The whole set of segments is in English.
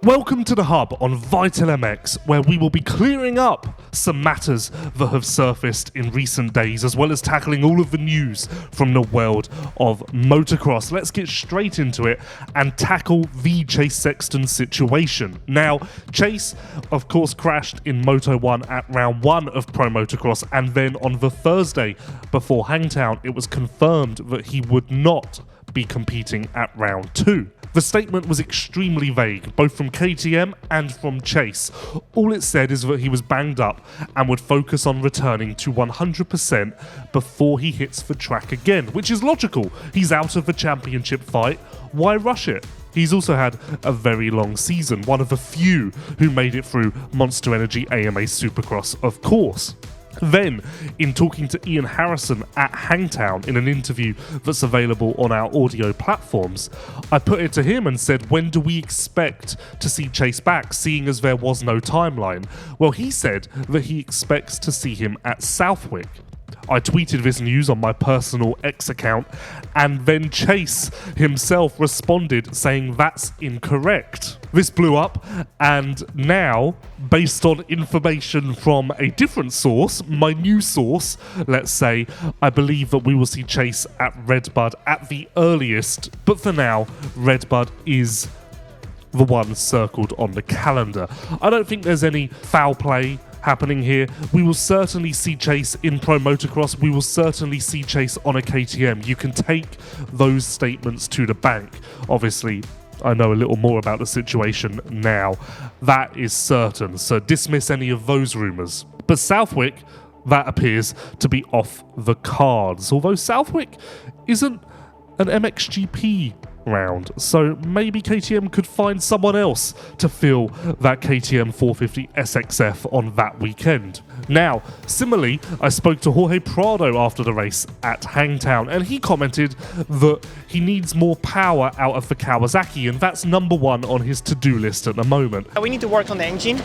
Welcome to the Hub on Vital MX, where we will be clearing up some matters that have surfaced in recent days, as well as tackling all of the news from the world of motocross. Let's get straight into it and tackle the Chase Sexton situation. Now, Chase, of course, crashed in Moto 1 at round 1 of Pro Motocross, and then on the Thursday before Hangtown, it was confirmed that he would not be competing at round 2. The statement was extremely vague, both from KTM and from Chase. All it said is that he was banged up and would focus on returning to 100% before he hits the track again, which is logical. He's out of the championship fight. Why rush it? He's also had a very long season, one of the few who made it through Monster Energy AMA Supercross, of course. Then, in talking to Ian Harrison at Hangtown in an interview that's available on our audio platforms, I put it to him and said, when do we expect to see Chase back, seeing as there was no timeline? Well, he said that he expects to see him at Southwick. I tweeted this news on my personal X account, and then Chase himself responded saying that's incorrect. This blew up, and now, based on information from a different source, my new source, let's say, I believe that we will see Chase at Redbud at the earliest, but for now, Redbud is the one circled on the calendar. I don't think there's any foul play happening here. We will certainly see Chase in Pro Motocross. We will certainly see Chase on a KTM. You can take those statements to the bank. Obviously, I know a little more about the situation now. That is certain, so dismiss any of those rumours. But Southwick, that appears to be off the cards. Although Southwick isn't an MXGP round, so maybe KTM could find someone else to fill that KTM 450 SXF on that weekend. Now, similarly, I spoke to Jorge Prado after the race at Hangtown, and he commented that he needs more power out of the Kawasaki, and that's number one on his to-do list at the moment. We need to work on the engine.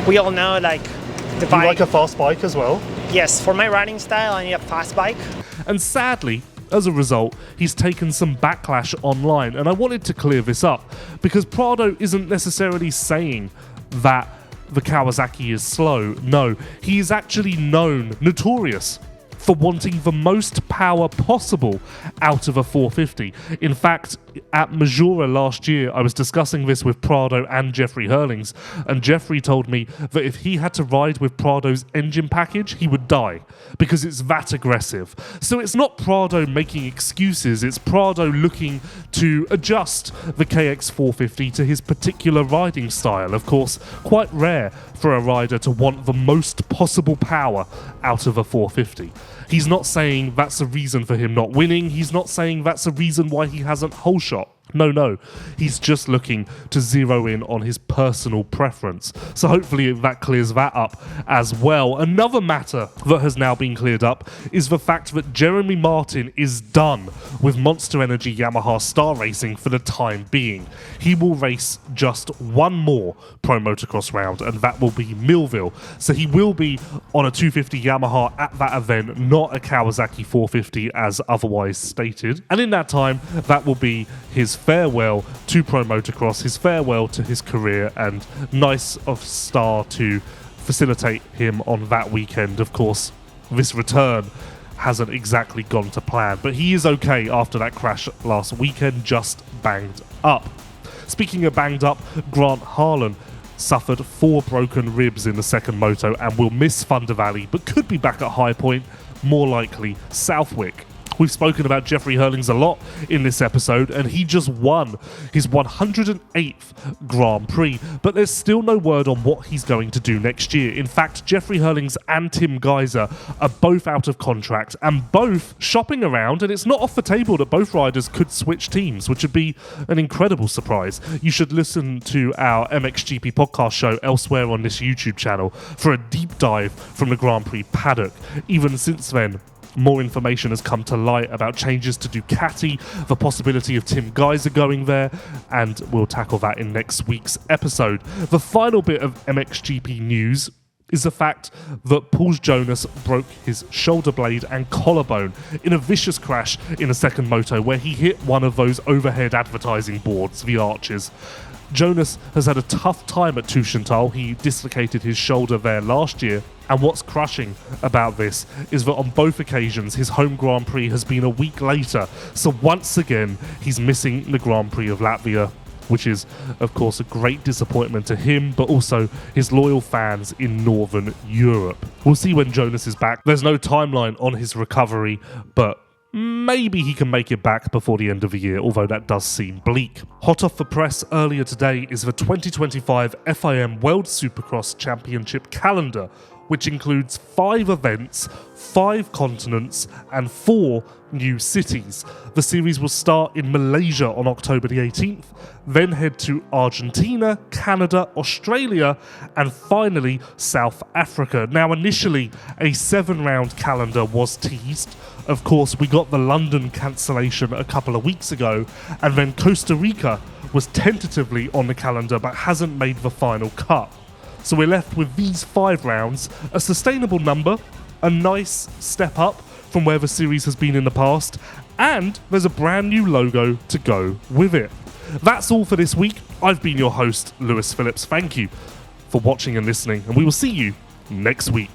We all know, the bike. You like a fast bike as well? Yes, for my riding style, I need a fast bike. And sadly, as a result, he's taken some backlash online, and I wanted to clear this up because Prado isn't necessarily saying that the Kawasaki is slow. No, he is actually notorious for wanting the most power possible out of a 450. In fact, at Majora last year, I was discussing this with Prado and Jeffrey Hurlings, and Jeffrey told me that if he had to ride with Prado's engine package, he would die because it's that aggressive. So it's not Prado making excuses, it's Prado looking to adjust the KX450 to his particular riding style. Of course, quite rare for a rider to want the most possible power out of a 450. He's not saying that's a reason for him not winning. He's not saying that's a reason why he hasn't whole shot. No. He's just looking to zero in on his personal preference. So hopefully that clears that up as well. Another matter that has now been cleared up is the fact that Jeremy Martin is done with Monster Energy Yamaha Star Racing for the time being. He will race just one more Pro Motocross round, and that will be Millville. So he will be on a 250 Yamaha at that event, not a Kawasaki 450 as otherwise stated. And in that time, that will be his farewell to Pro Motocross, his farewell to his career, and nice of Star to facilitate him on that weekend. Of course, this return hasn't exactly gone to plan, but he is okay after that crash last weekend, just banged up. Speaking of banged up, Grant Harlan suffered 4 broken ribs in the second moto and will miss Thunder Valley, but could be back at High Point, more likely Southwick. We've spoken about Jeffrey Hurlings a lot in this episode, and he just won his 108th Grand Prix, but there's still no word on what he's going to do next year. In fact, Jeffrey Hurlings and Tim Geiser are both out of contract and both shopping around, and it's not off the table that both riders could switch teams, which would be an incredible surprise. You should listen to our MXGP podcast show elsewhere on this YouTube channel for a deep dive from the Grand Prix paddock. Even since then, more information has come to light about changes to Ducati, the possibility of Tim Geiser going there, and we'll tackle that in next week's episode. The final bit of MXGP news is the fact that Paul Jonas broke his shoulder blade and collarbone in a vicious crash in a second moto where he hit one of those overhead advertising boards, the arches. Jonas has had a tough time at Tuchenthal. He dislocated his shoulder there last year. And what's crushing about this is that on both occasions, his home Grand Prix has been a week later. So once again, he's missing the Grand Prix of Latvia, which is, of course, a great disappointment to him, but also his loyal fans in Northern Europe. We'll see when Jonas is back. There's no timeline on his recovery, but maybe he can make it back before the end of the year, although that does seem bleak. Hot off the press earlier today is the 2025 FIM World Supercross Championship calendar, which includes 5 events, 5 continents, and 4 new cities. The series will start in Malaysia on October the 18th, then head to Argentina, Canada, Australia, and finally South Africa. Now, initially, a 7-round calendar was teased. Of course, we got the London cancellation a couple of weeks ago, and then Costa Rica was tentatively on the calendar but hasn't made the final cut. So we're left with these 5 rounds, a sustainable number, a nice step up from where the series has been in the past, and there's a brand new logo to go with it. That's all for this week. I've been your host, Lewis Phillips. Thank you for watching and listening, and we will see you next week.